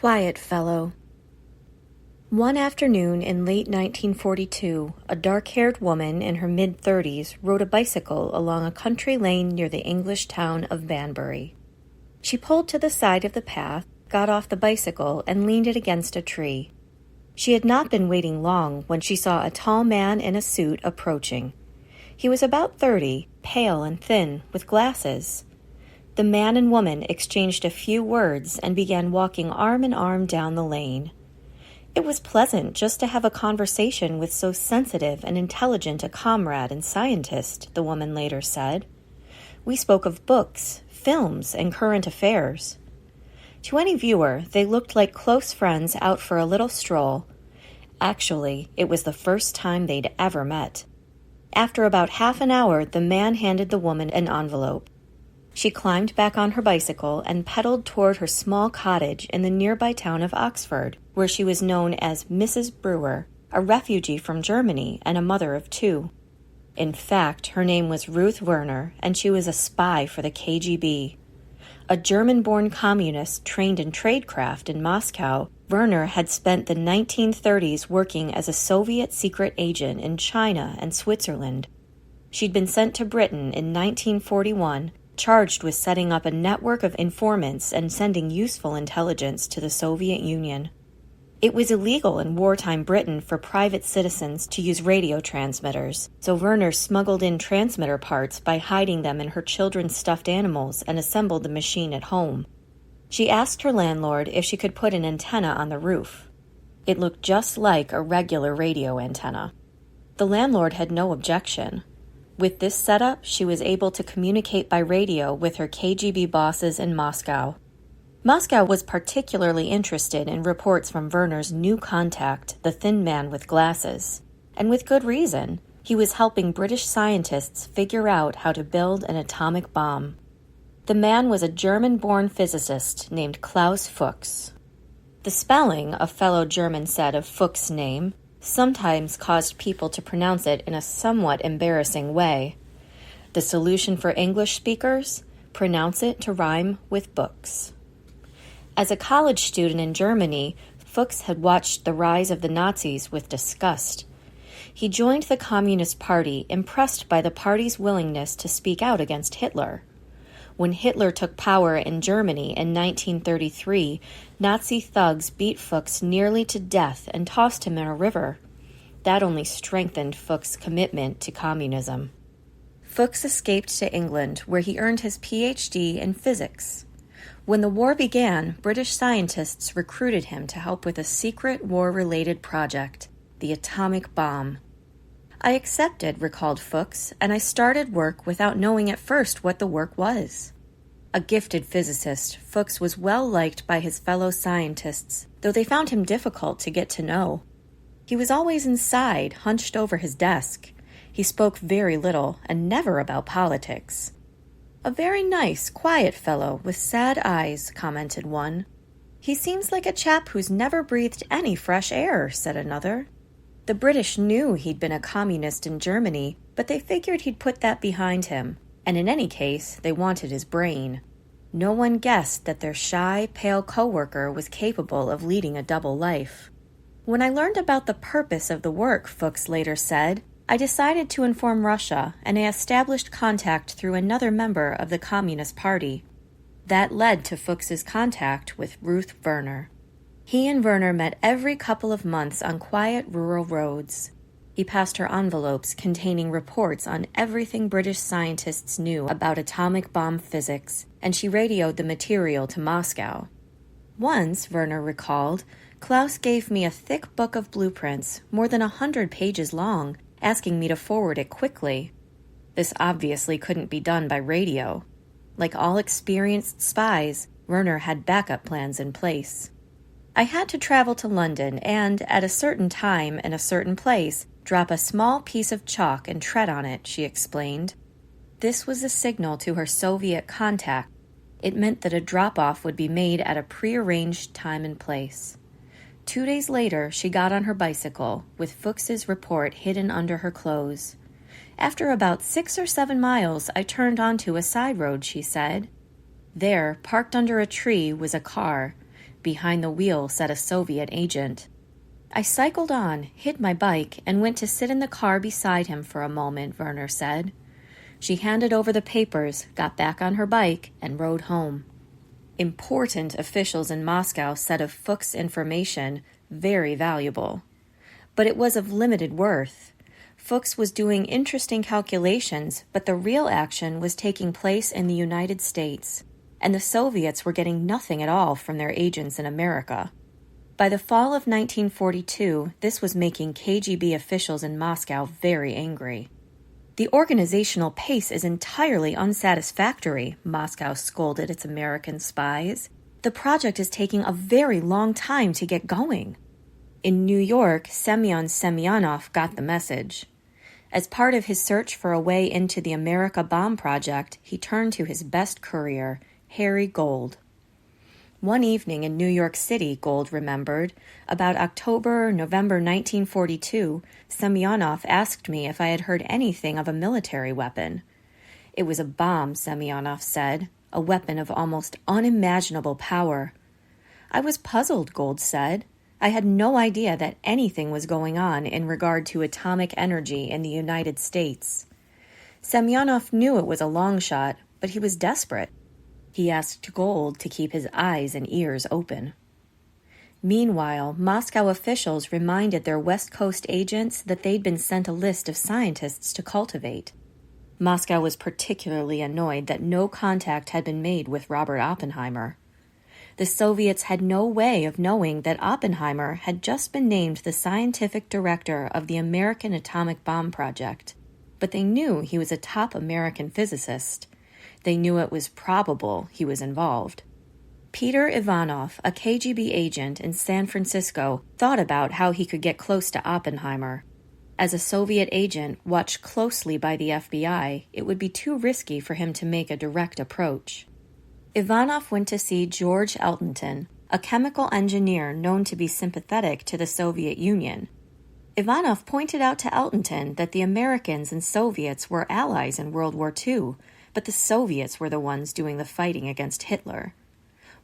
Quiet Fellow. One afternoon in late 1942, a dark-haired woman in her mid-30s rode a bicycle along a country lane near the English town of Banbury. She pulled to the side of the path, got off the bicycle, and leaned it against a tree. She had not been waiting long when she saw a tall man in a suit approaching. He was about 30, pale and thin, with glasses. The man and woman exchanged a few words and began walking arm in arm down the lane. It was pleasant just to have a conversation with so sensitive and intelligent a comrade and scientist, the woman later said. We spoke of books, films, and current affairs. To any viewer, they looked like close friends out for a little stroll. Actually, it was the first time they'd ever met. After about half an hour, the man handed the woman an envelope. She climbed back on her bicycle and pedaled toward her small cottage in the nearby town of Oxford, where she was known as Mrs. Brewer, a refugee from Germany and a mother of two. In fact, her name was Ruth Werner, and she was a spy for the KGB. A German-born communist trained in tradecraft in Moscow, Werner had spent the 1930s working as a Soviet secret agent in China and Switzerland. She'd been sent to Britain in 1941, charged with setting up a network of informants and sending useful intelligence to the Soviet Union. It was illegal in wartime Britain for private citizens to use radio transmitters, so Werner smuggled in transmitter parts by hiding them in her children's stuffed animals and assembled the machine at home. She asked her landlord if she could put an antenna on the roof. It looked just like a regular radio antenna. The landlord had no objection. With this setup, she was able to communicate by radio with her KGB bosses in Moscow. Moscow was particularly interested in reports from Werner's new contact, the thin man with glasses. And with good reason. He was helping British scientists figure out how to build an atomic bomb. The man was a German-born physicist named Klaus Fuchs. The spelling, a fellow German said of Fuchs' name, sometimes caused people to pronounce it in a somewhat embarrassing way. The solution for English speakers? Pronounce it to rhyme with books. As a college student in Germany, Fuchs had watched the rise of the Nazis with disgust. He joined the Communist Party, impressed by the party's willingness to speak out against Hitler. When Hitler took power in Germany in 1933, Nazi thugs beat Fuchs nearly to death and tossed him in a river. That only strengthened Fuchs' commitment to communism. Fuchs escaped to England, where he earned his PhD in physics. When the war began, British scientists recruited him to help with a secret war-related project, the atomic bomb. I accepted, recalled Fuchs, and I started work without knowing at first what the work was. A gifted physicist, Fuchs was well liked by his fellow scientists, though they found him difficult to get to know. He was always inside, hunched over his desk. He spoke very little, and never about politics. A very nice, quiet fellow with sad eyes, commented one. He seems like a chap who's never breathed any fresh air, said another. The British knew he'd been a communist in Germany, but they figured he'd put that behind him, and in any case, they wanted his brain. No one guessed that their shy, pale co-worker was capable of leading a double life. When I learned about the purpose of the work, Fuchs later said, I decided to inform Russia, and I established contact through another member of the Communist Party. That led to Fuchs's contact with Ruth Werner. He and Werner met every couple of months on quiet rural roads. He passed her envelopes containing reports on everything British scientists knew about atomic bomb physics, and she radioed the material to Moscow. Once, Werner recalled, Klaus gave me a thick book of blueprints, more than 100 pages long, asking me to forward it quickly. This obviously couldn't be done by radio. Like all experienced spies, Werner had backup plans in place. I had to travel to London and, at a certain time and a certain place, drop a small piece of chalk and tread on it, she explained. This was a signal to her Soviet contact. It meant that a drop-off would be made at a prearranged time and place. 2 days later, she got on her bicycle, with Fuchs's report hidden under her clothes. After about 6 or 7 miles, I turned onto a side road, she said. There, parked under a tree, was a car. Behind the wheel sat a Soviet agent. I cycled on, hid my bike, and went to sit in the car beside him for a moment, Werner said. She handed over the papers, got back on her bike, and rode home. Important officials in Moscow said of Fuchs' information, very valuable. But it was of limited worth. Fuchs was doing interesting calculations, but the real action was taking place in the United States, and the Soviets were getting nothing at all from their agents in America. By the fall of 1942, this was making KGB officials in Moscow very angry. The organizational pace is entirely unsatisfactory, Moscow scolded its American spies. The project is taking a very long time to get going. In New York, Semyon Semyonov got the message. As part of his search for a way into the America bomb project, he turned to his best courier, Harry Gold. One evening in New York City, Gold remembered, about October or November 1942, Semyonov asked me if I had heard anything of a military weapon. It was a bomb, Semyonov said, a weapon of almost unimaginable power. I was puzzled, Gold said. I had no idea that anything was going on in regard to atomic energy in the United States. Semyonov knew it was a long shot, but he was desperate. He asked Gold to keep his eyes and ears open. Meanwhile, Moscow officials reminded their West Coast agents that they'd been sent a list of scientists to cultivate. Moscow was particularly annoyed that no contact had been made with Robert Oppenheimer. The Soviets had no way of knowing that Oppenheimer had just been named the scientific director of the American atomic bomb project, but they knew he was a top American physicist. They knew it was probable he was involved. Peter Ivanov, a KGB agent in San Francisco, thought about how he could get close to Oppenheimer. As a Soviet agent watched closely by the FBI, it would be too risky for him to make a direct approach. Ivanov went to see George Eltonton, a chemical engineer known to be sympathetic to the Soviet Union. Ivanov pointed out to Eltonton that the Americans and Soviets were allies in World War II, but the Soviets were the ones doing the fighting against Hitler.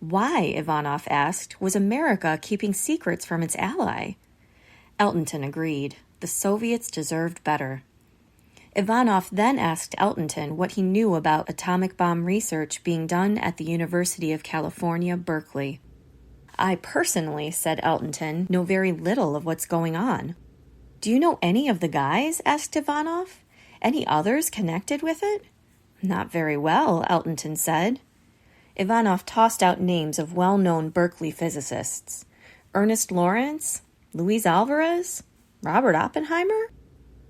Why, Ivanov asked, was America keeping secrets from its ally? Eltonton agreed. The Soviets deserved better. Ivanov then asked Eltonton what he knew about atomic bomb research being done at the University of California, Berkeley. I personally, said Eltonton, know very little of what's going on. Do you know any of the guys? Asked Ivanov. Any others connected with it? Not very well, Eltonton said. Ivanov tossed out names of well-known Berkeley physicists. Ernest Lawrence? Luis Alvarez? Robert Oppenheimer?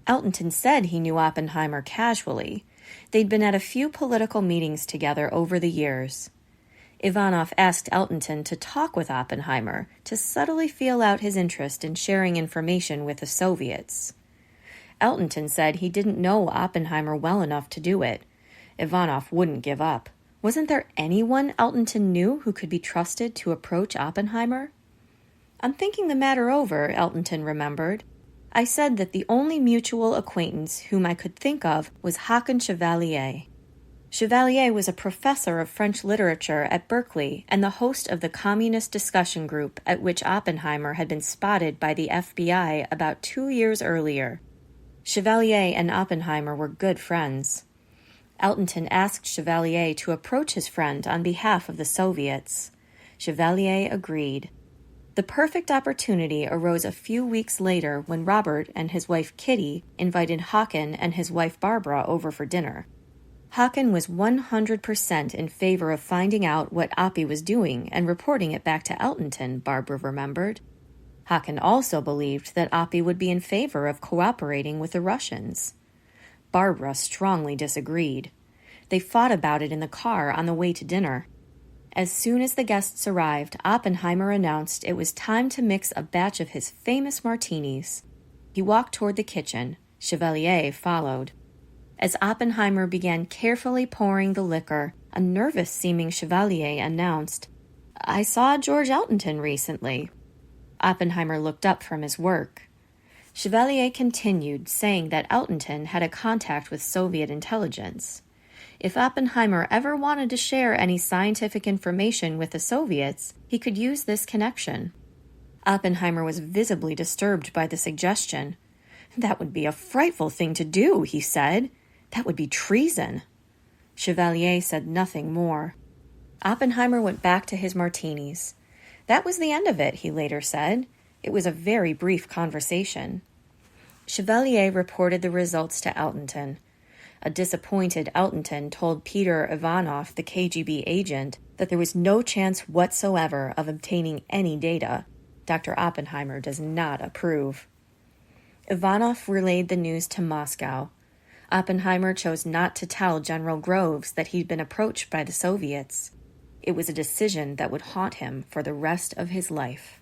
Eltonton said he knew Oppenheimer casually. They'd been at a few political meetings together over the years. Ivanov asked Eltonton to talk with Oppenheimer to subtly feel out his interest in sharing information with the Soviets. Eltonton said he didn't know Oppenheimer well enough to do it. Ivanov wouldn't give up. Wasn't there anyone Eltonton knew who could be trusted to approach Oppenheimer? I'm thinking the matter over, Eltonton remembered. I said that the only mutual acquaintance whom I could think of was Haakon Chevalier. Chevalier was a professor of French literature at Berkeley and the host of the communist discussion group at which Oppenheimer had been spotted by the FBI about 2 years earlier. Chevalier and Oppenheimer were good friends. Eltonton asked Chevalier to approach his friend on behalf of the Soviets. Chevalier agreed. The perfect opportunity arose a few weeks later when Robert and his wife Kitty invited Haakon and his wife Barbara over for dinner. Haakon was 100% in favor of finding out what Oppie was doing and reporting it back to Eltonton, Barbara remembered. Haakon also believed that Oppie would be in favor of cooperating with the Russians. Barbara strongly disagreed. They fought about it in the car on the way to dinner. As soon as the guests arrived, Oppenheimer announced it was time to mix a batch of his famous martinis. He walked toward the kitchen. Chevalier followed. As Oppenheimer began carefully pouring the liquor, a nervous-seeming Chevalier announced, "I saw George Eltonton recently." Oppenheimer looked up from his work. Chevalier continued, saying that Eltonton had a contact with Soviet intelligence. If Oppenheimer ever wanted to share any scientific information with the Soviets, he could use this connection. Oppenheimer was visibly disturbed by the suggestion. "That would be a frightful thing to do," he said. "That would be treason." Chevalier said nothing more. Oppenheimer went back to his martinis. That was the end of it, he later said. It was a very brief conversation. Chevalier reported the results to Altenton. A disappointed Altenton told Peter Ivanov, the KGB agent, that there was no chance whatsoever of obtaining any data. Dr. Oppenheimer does not approve. Ivanov relayed the news to Moscow. Oppenheimer chose not to tell General Groves that he'd been approached by the Soviets. It was a decision that would haunt him for the rest of his life.